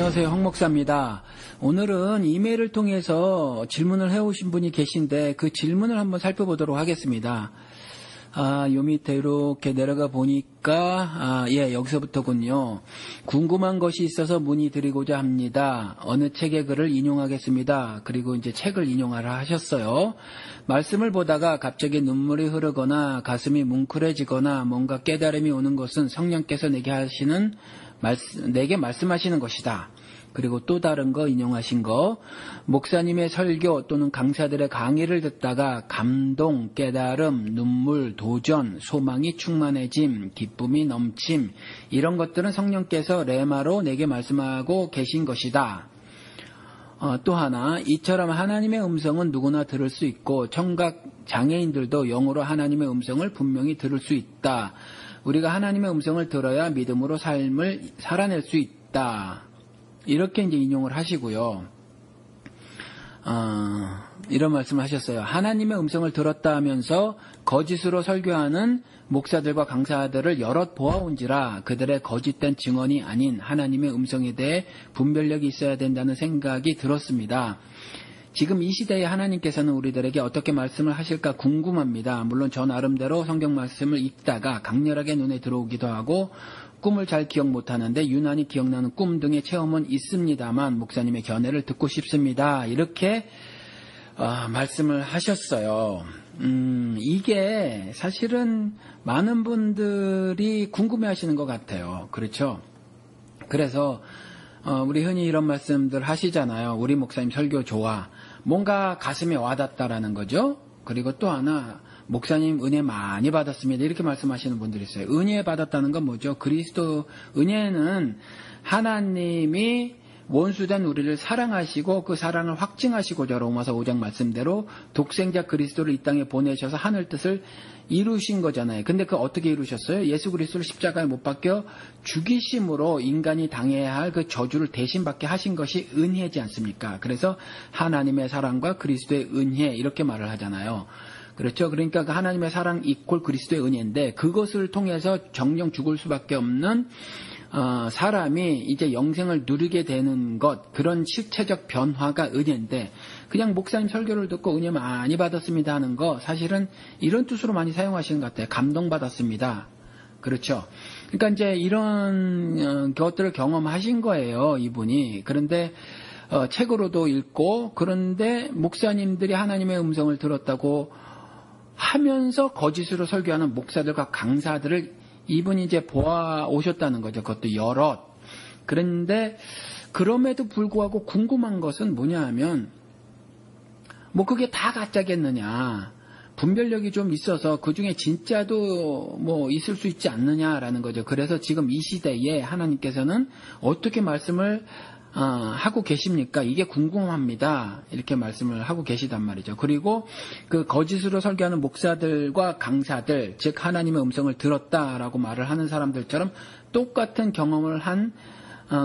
안녕하세요. 황 목사입니다. 오늘은 이메일을 통해서 질문을 해오신 분이 계신데 그 질문을 한번 살펴보도록 하겠습니다. 요 밑에 이렇게 내려가 보니까 여기서부터군요. 궁금한 것이 있어서 문의드리고자 합니다. 어느 책의 글을 인용하겠습니다. 그리고 이제 책을 인용하라 하셨어요. 말씀을 보다가 갑자기 눈물이 흐르거나 가슴이 뭉클해지거나 뭔가 깨달음이 오는 것은 성령께서 내게 말씀하시는 것이다. 그리고 또 다른 거 인용하신 거, 목사님의 설교 또는 강사들의 강의를 듣다가 감동, 깨달음, 눈물, 도전, 소망이 충만해짐, 기쁨이 넘침, 이런 것들은 성령께서 레마로 내게 말씀하고 계신 것이다. 또 하나, 이처럼 하나님의 음성은 누구나 들을 수 있고 청각 장애인들도 영으로 하나님의 음성을 분명히 들을 수 있다. 우리가 하나님의 음성을 들어야 믿음으로 삶을 살아낼 수 있다. 이렇게 이제 인용을 하시고요. 이런 말씀을 하셨어요. 하나님의 음성을 들었다 하면서 거짓으로 설교하는 목사들과 강사들을 여럿 보아온지라 그들의 거짓된 증언이 아닌 하나님의 음성에 대해 분별력이 있어야 된다는 생각이 들었습니다. 지금 이 시대에 하나님께서는 우리들에게 어떻게 말씀을 하실까 궁금합니다. 물론 저 나름대로 성경 말씀을 읽다가 강렬하게 눈에 들어오기도 하고 꿈을 잘 기억 못하는데 유난히 기억나는 꿈 등의 체험은 있습니다만 목사님의 견해를 듣고 싶습니다. 이렇게 말씀을 하셨어요. 이게 사실은 많은 분들이 궁금해하시는 것 같아요. 그렇죠? 그래서 우리 흔히 이런 말씀들 하시잖아요. 우리 목사님 설교 좋아. 뭔가 가슴에 와닿다라는 거죠. 그리고 또 하나, 목사님 은혜 많이 받았습니다. 이렇게 말씀하시는 분들이 있어요. 은혜 받았다는 건 뭐죠? 그리스도 은혜는 하나님이 원수된 우리를 사랑하시고 그 사랑을 확증하시고자 로마서 5장 말씀대로 독생자 그리스도를 이 땅에 보내셔서 하늘 뜻을 이루신 거잖아요. 근데 그 어떻게 이루셨어요? 예수 그리스도를 십자가에 못 박혀 죽이심으로 인간이 당해야 할 그 저주를 대신 받게 하신 것이 은혜지 않습니까? 그래서 하나님의 사랑과 그리스도의 은혜 이렇게 말을 하잖아요. 그렇죠. 그러니까 그 하나님의 사랑 이퀄 그리스도의 은혜인데 그것을 통해서 정령 죽을 수밖에 없는 사람이 이제 영생을 누리게 되는 것, 그런 실체적 변화가 은혜인데 그냥 목사님 설교를 듣고 은혜 많이 받았습니다 하는 거 사실은 이런 뜻으로 많이 사용하시는 것 같아요. 감동받았습니다. 그렇죠. 그러니까 이제 이런 것들을 경험하신 거예요, 이분이. 그런데 책으로도 읽고 그런데 목사님들이 하나님의 음성을 들었다고 하면서 거짓으로 설교하는 목사들과 강사들을 이분이 이제 보아 오셨다는 거죠. 그것도 여럿. 그런데 그럼에도 불구하고 궁금한 것은 뭐냐 하면 뭐 그게 다 가짜겠느냐. 분별력이 좀 있어서 그중에 진짜도 뭐 있을 수 있지 않느냐라는 거죠. 그래서 지금 이 시대에 하나님께서는 어떻게 말씀을 하고 계십니까? 이게 궁금합니다. 이렇게 말씀을 하고 계시단 말이죠. 그리고 그 거짓으로 설교하는 목사들과 강사들, 즉 하나님의 음성을 들었다라고 말을 하는 사람들처럼 똑같은 경험을 한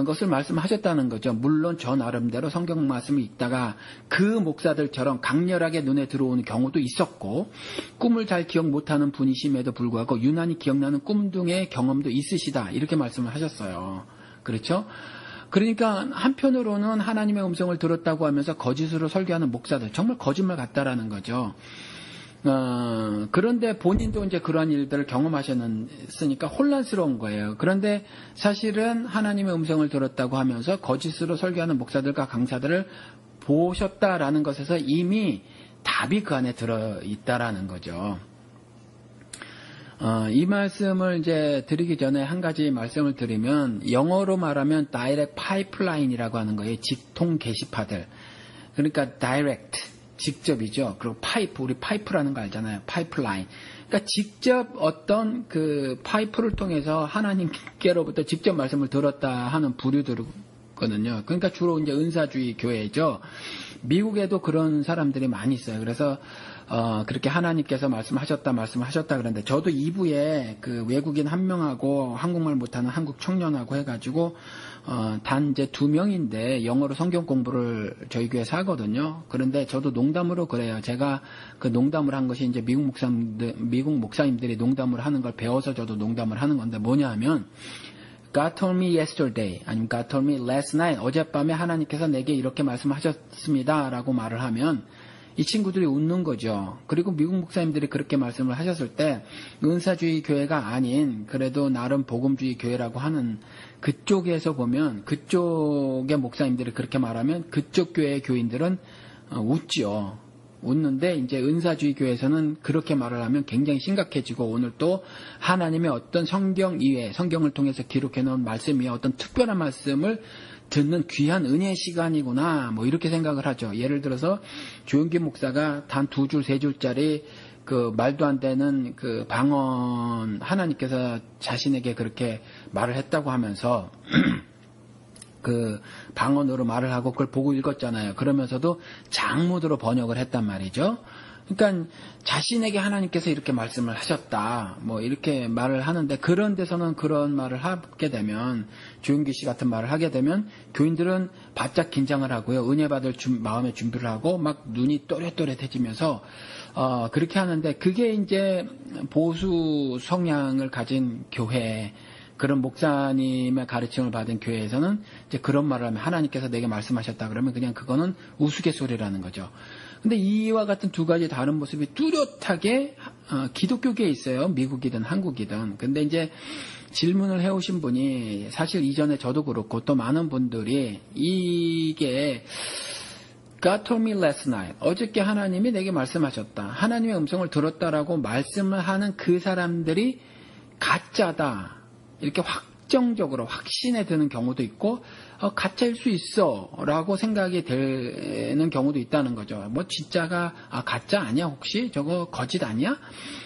것을 말씀하셨다는 거죠. 물론 저 나름대로 성경 말씀을 읽다가 그 목사들처럼 강렬하게 눈에 들어오는 경우도 있었고 꿈을 잘 기억 못하는 분이심에도 불구하고 유난히 기억나는 꿈 등의 경험도 있으시다. 이렇게 말씀을 하셨어요. 그렇죠? 그러니까 한편으로는 하나님의 음성을 들었다고 하면서 거짓으로 설교하는 목사들 정말 거짓말 같다라는 거죠. 그런데 본인도 이제 그러한 일들을 경험하셨으니까 혼란스러운 거예요. 그런데 사실은 하나님의 음성을 들었다고 하면서 거짓으로 설교하는 목사들과 강사들을 보셨다라는 것에서 이미 답이 그 안에 들어있다라는 거죠. 이 말씀을 이제 드리기 전에 한 가지 말씀을 드리면 영어로 말하면 direct pipeline이라고 하는 거예요. 직통 게시파들. 그러니까 direct, 직접이죠. 그리고 파이프, 우리 파이프라는 거 알잖아요. 파이프라인. 그러니까 직접 어떤 그 파이프를 통해서 하나님께로부터 직접 말씀을 들었다 하는 부류들이거든요. 그러니까 주로 이제 은사주의 교회죠. 미국에도 그런 사람들이 많이 있어요. 그래서 그렇게 하나님께서 말씀하셨다 그러는데 저도 2부에 그 외국인 한 명하고 한국말 못하는 한국 청년하고 해가지고 단 이제 2명인데 영어로 성경 공부를 저희 교회에서 하거든요. 그런데 저도 농담으로 그래요. 제가 그 농담을 한 것이 이제 미국 목사님들이 농담을 하는 걸 배워서 저도 농담을 하는 건데 뭐냐 하면 God told me yesterday, 아니면 God told me last night, 어젯밤에 하나님께서 내게 이렇게 말씀하셨습니다 라고 말을 하면 이 친구들이 웃는 거죠. 그리고 미국 목사님들이 그렇게 말씀을 하셨을 때 은사주의 교회가 아닌 그래도 나름 복음주의 교회라고 하는 그쪽에서 보면, 그쪽의 목사님들이 그렇게 말하면 그쪽 교회의 교인들은 웃지요. 웃는데 이제 은사주의 교회에서는 그렇게 말을 하면 굉장히 심각해지고, 오늘 또 하나님의 어떤 성경 이외에, 성경을 통해서 기록해 놓은 말씀 이외에 어떤 특별한 말씀을 듣는 귀한 은혜의 시간이구나, 뭐 이렇게 생각을 하죠. 예를 들어서 조용기 목사가 단 2줄 3줄짜리 그 말도 안 되는 그 방언, 하나님께서 자신에게 그렇게 말을 했다고 하면서 그 방언으로 말을 하고 그걸 보고 읽었잖아요. 그러면서도 장문으로 번역을 했단 말이죠. 그러니까 자신에게 하나님께서 이렇게 말씀을 하셨다, 뭐 이렇게 말을 하는데, 그런 데서는 그런 말을 하게 되면, 조윤기 씨 같은 말을 하게 되면 교인들은 바짝 긴장을 하고요, 은혜 받을 마음의 준비를 하고 막 눈이 또렷또렷해지면서 그렇게 하는데, 그게 이제 보수 성향을 가진 교회, 그런 목사님의 가르침을 받은 교회에서는 이제 그런 말을 하면, 하나님께서 내게 말씀하셨다 그러면 그냥 그거는 우스갯소리라는 거죠. 근데 이와 같은 두 가지 다른 모습이 뚜렷하게 기독교계에 있어요. 미국이든 한국이든. 근데 이제 질문을 해오신 분이, 사실 이전에 저도 그렇고 또 많은 분들이 이게 God told me last night, 어저께 하나님이 내게 말씀하셨다, 하나님의 음성을 들었다라고 말씀을 하는 그 사람들이 가짜다, 이렇게 확정적으로 확신에 드는 경우도 있고, 가짜일 수 있어 라고 생각이 되는 경우도 있다는 거죠. 뭐 진짜가 가짜 아니야, 혹시 저거 거짓 아니야,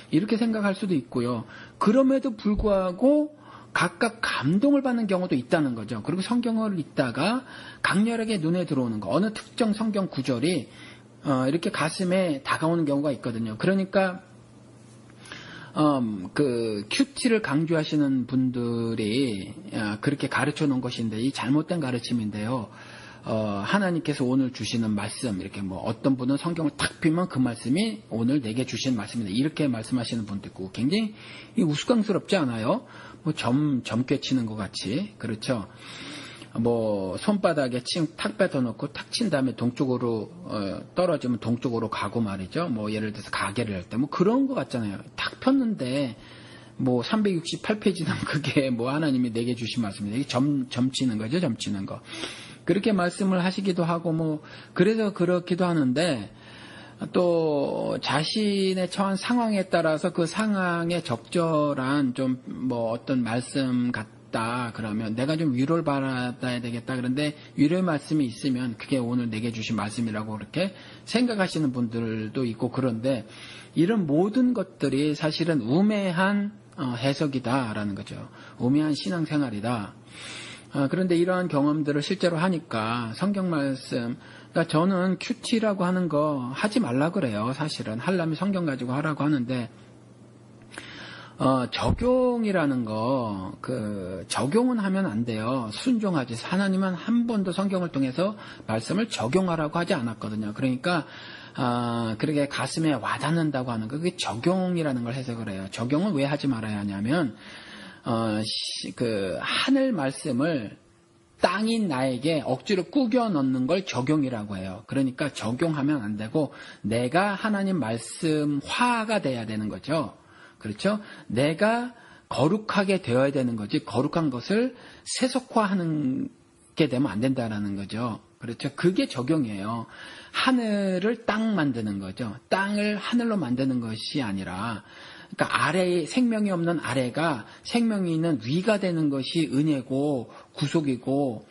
이렇게 생각할 수도 있고요. 그럼에도 불구하고 각각 감동을 받는 경우도 있다는 거죠. 그리고 성경을 읽다가 강렬하게 눈에 들어오는 거, 어느 특정 성경 구절이 이렇게 가슴에 다가오는 경우가 있거든요. 그러니까 그 큐티를 강조하시는 분들이 그렇게 가르쳐 놓은 것인데, 이 잘못된 가르침인데요. 하나님께서 오늘 주시는 말씀, 이렇게 뭐 어떤 분은 성경을 탁 펴면 그 말씀이 오늘 내게 주신 말씀이다, 이렇게 말씀하시는 분도 있고, 굉장히 우스꽝스럽지 않아요? 뭐 점괘 치는 것 같이. 그렇죠? 뭐 손바닥에 침 탁 뱉어 놓고 탁 친 다음에 동쪽으로 떨어지면 동쪽으로 가고 말이죠. 뭐 예를 들어서 가게를 할 때 뭐 그런 것 같잖아요. 탁 폈는데 뭐 368페이지나 그게 뭐 하나님이 내게 주신 말씀인데, 이게 점치는 거죠. 점치는 거. 그렇게 말씀을 하시기도 하고, 뭐 그래서 그렇기도 하는데, 또 자신의 처한 상황에 따라서 그 상황에 적절한 좀 뭐 어떤 말씀 같다 그러면 내가 좀 위로를 받아야 되겠다, 그런데 위로의 말씀이 있으면 그게 오늘 내게 주신 말씀이라고 그렇게 생각하시는 분들도 있고, 그런데 이런 모든 것들이 사실은 우매한 해석이다라는 거죠. 우매한 신앙생활이다. 그런데 이러한 경험들을 실제로 하니까 성경 말씀, 그러니까 저는 큐티라고 하는 거 하지 말라 그래요. 사실은 하려면 성경 가지고 하라고 하는데, 적용이라는 거, 적용은 하면 안 돼요. 순종하지. 하나님은 한 번도 성경을 통해서 말씀을 적용하라고 하지 않았거든요. 그러니까 그렇게 가슴에 와닿는다고 하는 거, 그게 적용이라는 걸 해석을 해요. 적용은 왜 하지 말아야 하냐면, 하늘 말씀을 땅인 나에게 억지로 꾸겨 넣는 걸 적용이라고 해요. 그러니까 적용하면 안 되고 내가 하나님 말씀화가 돼야 되는 거죠. 그렇죠? 내가 거룩하게 되어야 되는 거지, 거룩한 것을 세속화하는 게 되면 안 된다라는 거죠. 그렇죠? 그게 적용이에요. 하늘을 땅 만드는 거죠. 땅을 하늘로 만드는 것이 아니라, 그러니까 아래에 생명이 없는 아래가 생명이 있는 위가 되는 것이 은혜고 구속이고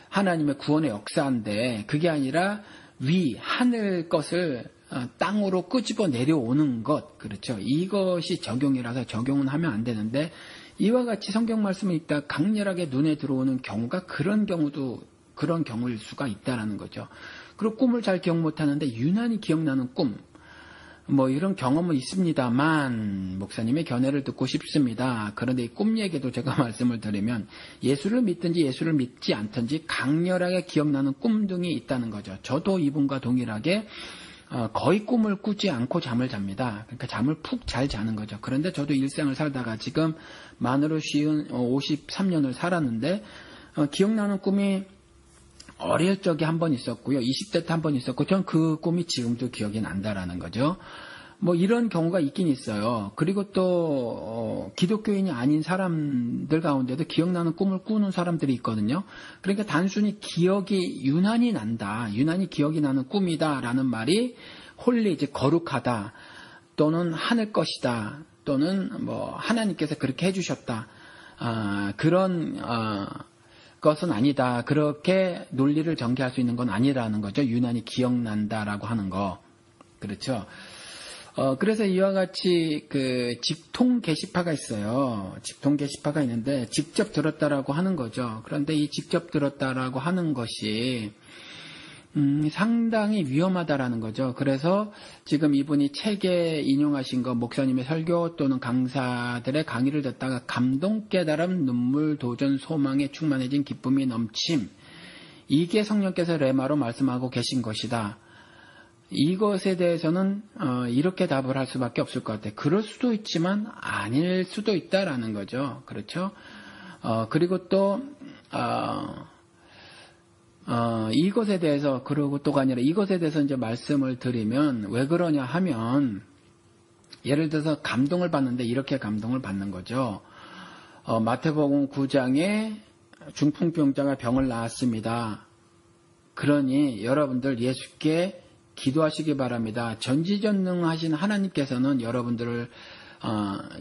하나님의 구원의 역사인데, 그게 아니라 위 하늘 것을 땅으로 끄집어 내려오는 것, 그렇죠? 이것이 적용이라서 적용은 하면 안 되는데, 이와 같이 성경 말씀을 읽다 강렬하게 눈에 들어오는 경우가 그런 경우일 수가 있다라는 거죠. 그리고 꿈을 잘 기억 못하는데 유난히 기억나는 꿈, 뭐 이런 경험은 있습니다만 목사님의 견해를 듣고 싶습니다. 그런데 이 꿈 얘기도 제가 말씀을 드리면, 예수를 믿든지 예수를 믿지 않든지 강렬하게 기억나는 꿈 등이 있다는 거죠. 저도 이분과 동일하게 거의 꿈을 꾸지 않고 잠을 잡니다. 그러니까 잠을 푹 잘 자는 거죠. 그런데 저도 일생을 살다가 지금 만으로 쉬운 53년을 살았는데 기억나는 꿈이 어릴 적에 한 번 있었고요. 20대 때 한 번 있었고 전 그 꿈이 지금도 기억이 난다라는 거죠. 뭐 이런 경우가 있긴 있어요. 그리고 또 기독교인이 아닌 사람들 가운데도 기억나는 꿈을 꾸는 사람들이 있거든요. 그러니까 단순히 기억이 유난히 난다, 유난히 기억이 나는 꿈이다라는 말이 홀리 이제 거룩하다, 또는 하늘 것이다, 또는 뭐 하나님께서 그렇게 해주셨다, 그런 것은 아니다. 그렇게 논리를 전개할 수 있는 건 아니라는 거죠. 유난히 기억난다라고 하는 거. 그렇죠. 그래서 이와 같이 그 직통 게시파가 있어요. 직통 게시파가 있는데 직접 들었다라고 하는 거죠. 그런데 이 직접 들었다라고 하는 것이 상당히 위험하다라는 거죠. 그래서 지금 이분이 책에 인용하신 거, 목사님의 설교 또는 강사들의 강의를 듣다가 감동, 깨달음, 눈물, 도전, 소망에 충만해진 기쁨이 넘침, 이게 성령께서 레마로 말씀하고 계신 것이다. 이것에 대해서는 이렇게 답을 할 수밖에 없을 것 같아요. 그럴 수도 있지만 아닐 수도 있다라는 거죠. 그렇죠? 그리고 또 이것에 대해서, 그러고 또가 아니라 이것에 대해서 이제 말씀을 드리면 왜 그러냐 하면, 예를 들어서 감동을 받는데 이렇게 감동을 받는 거죠. 마태복음 9장에 중풍병자가 병을 낳았습니다. 그러니 여러분들 예수께 기도하시기 바랍니다. 전지전능하신 하나님께서는 여러분들을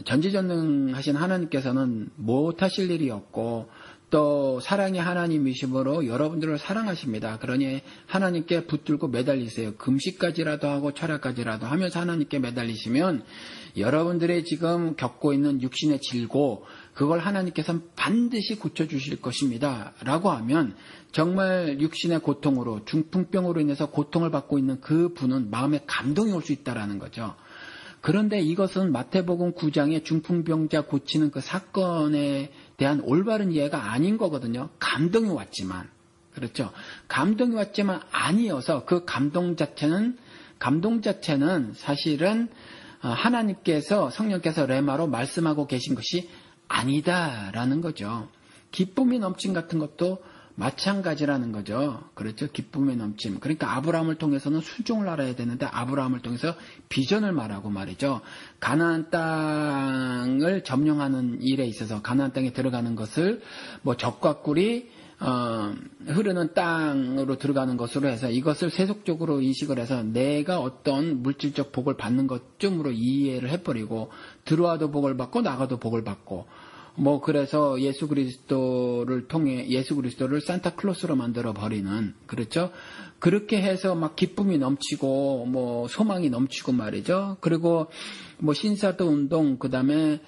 전지전능하신 하나님께서는 못하실 일이 없고 또 사랑의 하나님이시므로 여러분들을 사랑하십니다. 그러니 하나님께 붙들고 매달리세요. 금식까지라도 하고 철학까지라도 하면서 하나님께 매달리시면 여러분들의 지금 겪고 있는 육신의 질고, 그걸 하나님께서 반드시 고쳐주실 것입니다. 라고 하면 정말 육신의 고통으로, 중풍병으로 인해서 고통을 받고 있는 그 분은 마음에 감동이 올 수 있다는 거죠. 그런데 이것은 마태복음 9장의 중풍병자 고치는 그 사건에 대한 올바른 이해가 아닌 거거든요. 감동이 왔지만. 그렇죠. 감동이 왔지만 아니어서 그 감동 자체는 사실은 하나님께서, 성령께서 레마로 말씀하고 계신 것이 아니다라는 거죠. 기쁨이 넘침 같은 것도 마찬가지라는 거죠. 그렇죠. 기쁨의 넘침. 그러니까 아브라함을 통해서는 순종을 알아야 되는데 아브라함을 통해서 비전을 말하고 말이죠. 가나안 땅을 점령하는 일에 있어서 가나안 땅에 들어가는 것을 뭐 적과 꿀이 흐르는 땅으로 들어가는 것으로 해서 이것을 세속적으로 인식을 해서 내가 어떤 물질적 복을 받는 것쯤으로 이해를 해버리고, 들어와도 복을 받고 나가도 복을 받고, 뭐 그래서 예수 그리스도를 통해 예수 그리스도를 산타클로스로 만들어 버리는, 그렇죠? 그렇게 해서 막 기쁨이 넘치고 뭐 소망이 넘치고 말이죠. 그리고 뭐 신사도 운동, 그다음에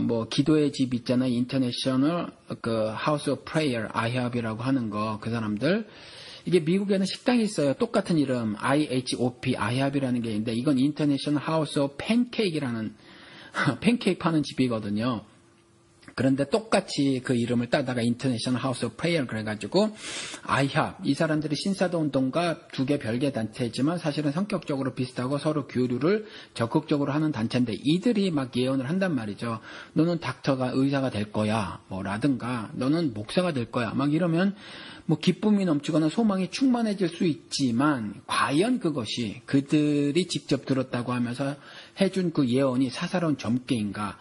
뭐 기도의 집 있잖아요. 인터내셔널 그 하우스 오브 프레이어, IHOP이라고 하는 거, 그 사람들, 이게 미국에는 식당이 있어요. 똑같은 이름 IHOP, IHOP이라는 게 있는데 이건 인터내셔널 하우스 오브 팬케이크라는 팬케이크 파는 집이거든요. 그런데 똑같이 그 이름을 따다가 인터내셔널 하우스 오브 프레이어 그래가지고 IHOP, 이 사람들이 신사도 운동과 두 개 별개 단체지만 사실은 성격적으로 비슷하고 서로 교류를 적극적으로 하는 단체인데, 이들이 막 예언을 한단 말이죠. 너는 닥터가 의사가 될 거야, 뭐라든가 너는 목사가 될 거야, 막 이러면 뭐 기쁨이 넘치거나 소망이 충만해질 수 있지만, 과연 그것이 그들이 직접 들었다고 하면서 해준 그 예언이 사사로운 점괘인가,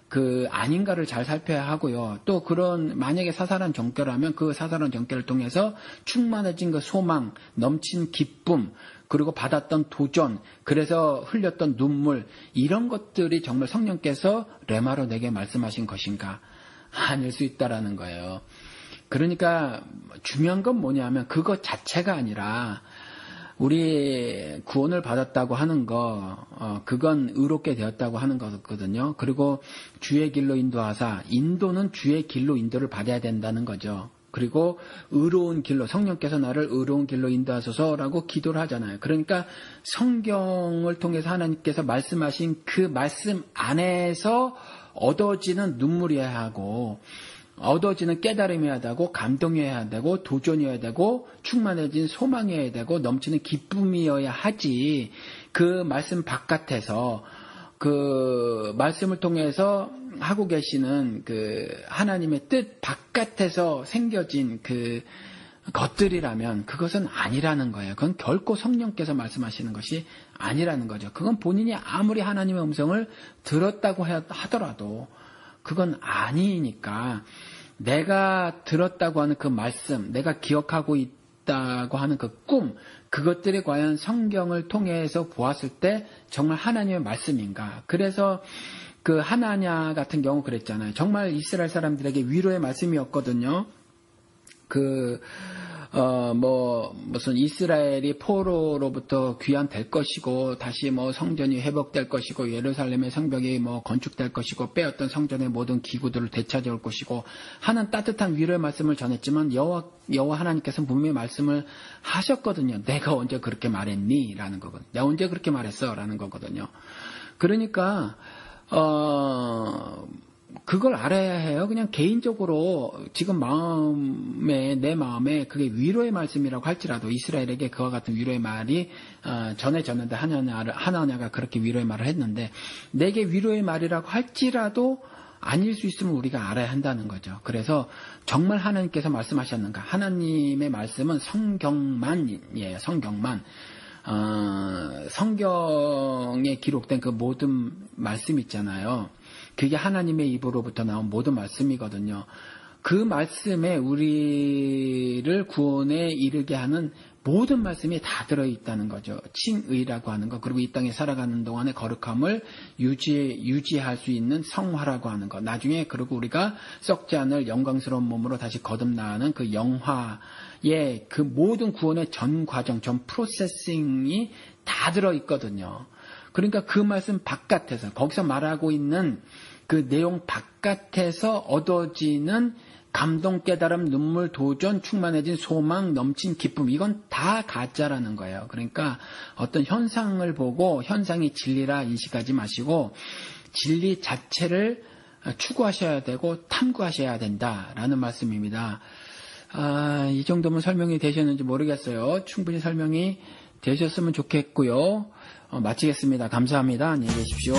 그 아닌가를 잘 살펴야 하고요. 또 그런, 만약에 사사로운 점괘라면 그 사사로운 점괘를 통해서 충만해진 그 소망, 넘친 기쁨, 그리고 받았던 도전, 그래서 흘렸던 눈물, 이런 것들이 정말 성령께서 레마로 내게 말씀하신 것인가? 아닐 수 있다라는 거예요. 그러니까 중요한 건 뭐냐면 그것 자체가 아니라 우리 구원을 받았다고 하는 거, 그건 의롭게 되었다고 하는 거거든요. 그리고 주의 길로 인도하사, 인도는 주의 길로 인도를 받아야 된다는 거죠. 그리고 의로운 길로, 성령께서 나를 의로운 길로 인도하소서라고 기도를 하잖아요. 그러니까 성경을 통해서 하나님께서 말씀하신 그 말씀 안에서 얻어지는 눈물이어야 하고, 얻어지는 깨달음이어야 되고, 감동이어야 되고, 도전이어야 되고, 충만해진 소망이어야 되고, 넘치는 기쁨이어야 하지. 그 말씀 바깥에서, 그 말씀을 통해서 하고 계시는 그 하나님의 뜻 바깥에서 생겨진 그 것들이라면 그것은 아니라는 거예요. 그건 결코 성령께서 말씀하시는 것이 아니라는 거죠. 그건 본인이 아무리 하나님의 음성을 들었다고 하더라도 그건 아니니까, 내가 들었다고 하는 그 말씀, 내가 기억하고 있다고 하는 그 꿈, 그것들이 과연 성경을 통해서 보았을 때 정말 하나님의 말씀인가. 그래서 그 하나냐 같은 경우 그랬잖아요. 정말 이스라엘 사람들에게 위로의 말씀이었거든요. 무슨 이스라엘이 포로로부터 귀환될 것이고, 다시 성전이 회복될 것이고, 예루살렘의 성벽이 건축될 것이고, 빼었던 성전의 모든 기구들을 되찾아올 것이고 하는 따뜻한 위로의 말씀을 전했지만, 여호와 하나님께서는 분명히 말씀을 하셨거든요. 내가 언제 그렇게 말했니? 라는 거거든요. 내가 언제 그렇게 말했어? 라는 거거든요. 그러니까 그걸 알아야 해요. 그냥 개인적으로 지금 내 마음에 그게 위로의 말씀이라고 할지라도, 이스라엘에게 그와 같은 위로의 말이 전해졌는데, 하나냐가 그렇게 위로의 말을 했는데, 내게 위로의 말이라고 할지라도 아닐 수 있으면 우리가 알아야 한다는 거죠. 그래서 정말 하나님께서 말씀하셨는가? 하나님의 말씀은 성경만이에요. 성경만. 성경에 기록된 그 모든 말씀 있잖아요. 그게 하나님의 입으로부터 나온 모든 말씀이거든요. 그 말씀에 우리를 구원에 이르게 하는 모든 말씀이 다 들어있다는 거죠. 칭의라고 하는 거, 그리고 이 땅에 살아가는 동안의 거룩함을 유지할 수 있는 성화라고 하는 거, 나중에 그리고 우리가 썩지 않을 영광스러운 몸으로 다시 거듭나는 그 영화의 그 모든 구원의 전 과정, 전 프로세싱이 다 들어있거든요. 그러니까 그 말씀 바깥에서, 거기서 말하고 있는 그 내용 바깥에서 얻어지는 감동, 깨달음, 눈물, 도전, 충만해진 소망, 넘친 기쁨, 이건 다 가짜라는 거예요. 그러니까 어떤 현상을 보고 현상이 진리라 인식하지 마시고, 진리 자체를 추구하셔야 되고 탐구하셔야 된다라는 말씀입니다. 이 정도면 설명이 되셨는지 모르겠어요. 충분히 설명이 되셨으면 좋겠고요. 마치겠습니다. 감사합니다. 안녕히 계십시오.